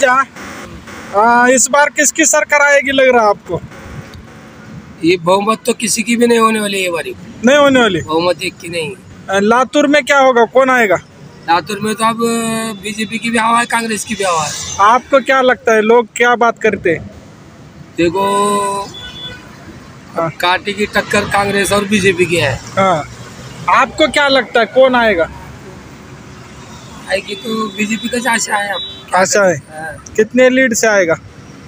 जीजा, इस बार किसकी सरकार आएगी लग रहा है आपको? ये बहुमत तो किसी की भी नहीं होने वाली है बारी, नहीं होने वाली। बहुमत एक की नहीं। लातूर में क्या होगा, कौन आएगा? लातूर में तो अब बीजेपी की भी हवा है, कांग्रेस की भी हवा है। आपको क्या लगता है, लोग क्या बात करते हैं? देखो, कांटे की टक्कर कांग्रेस और बीजेपी की है। हाँ, आपको क्या लगता है कौन आएगा? आएगी तो बीजेपी का आशा है। अब आशा है। कितने लीड से आएगा?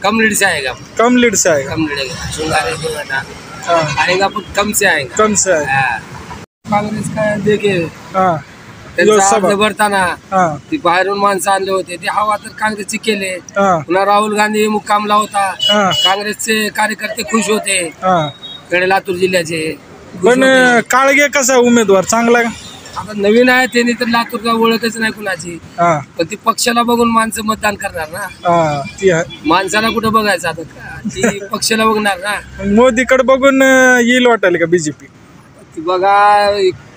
कम लीड से आएगा। कम लीड से आएगा। कम लीड हाँ, आएगा, कम से आएगा। कम से आएगा। काँग्रेस का देखे हाँ, भरताना हाँ, ती बाहेरून माणसं आणले होते, ते हवा तर काँग्रेसची केले। हाँ, पुन्हा राहुल गांधी मुक्कामला होता, हाँ, काँग्रेसचे कार्यकर्ते खुश होते, हाँ. कडे लातूर जिल्ह्याचे खुश पण होते। काळगे कसा उमेदवार चांगला का? आता नवीन आहे त्यांनी तर लातूरला ओळखच नाही कुणाची, हा, पण ती पक्षाला बघून माणसं मतदान करणार ना। हा, ती आहे. माणसाला कुठं बघायचं आता ती पक्षाला बघणार ना। मोदीकडे बघून येईल वाटायला का बीजेपी? ती बघा,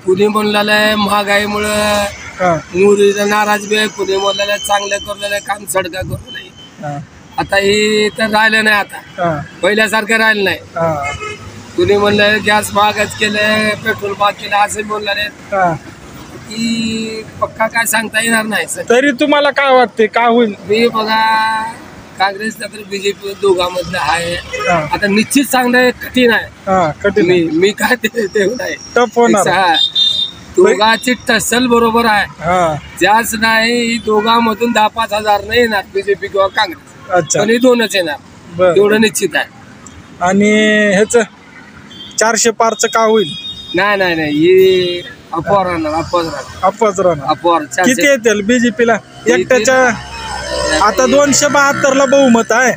पुणे म्हणलेलं महागाईमुळं हा, मोदीचा नाराज बी आहे, पुणे म्हणलेलं चांगलं करलेलं काम, सडका करू नाही। हा, आता हे तर राहिलं नाही, आता हा, पहिल्यासारखं राहिलं नाही। हा, कुणी म्हणलं गॅस महागच केलं, पेट्रोल महाग केलं, असं म्हणलं हा. की पक्का काय सांगता येणार नाही सर। तरी तुम्हाला काय वाटते, काय होईल? मी बघा, काँग्रेसचा तर बीजेपी दोघांमधलं आहे। हा, आता निश्चित सांगणं कठीण आहे। हा, कठीण आहे. मी काय ते नाही, टफ होणार. दोघांची टसल बरोबर आहे। हा, जास्त नाही, दोघांमधून 10-5 हजार नाही येणार बीजेपी किंवा काँग्रेस, अच्छा, पण हे दोनच येणार, बर. एवढं निश्चित आहे। आणि ह्याच 400 पारचं काय होईल? नाही नाही नाही, हे अपवार राहणार, अपवार राहणार, अपवाद राहणार. अपवार। किती येतील बीजेपीला एकट्याच्या? आता 272ला बहुमत आहे,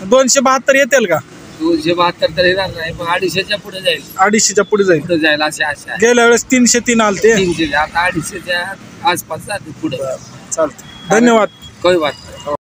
272 येतील का? 272 तर येणार नाही, पण 250च्या पुढे जाईल, 250च्या पुढे जाईल. पुढे जाईल अशी आशा आहे। गेल्या वेळेस 303 आलते. 300, आता 250च्या आसपास जाते पुढे। चालतं, धन्यवाद. कोई बात नाही।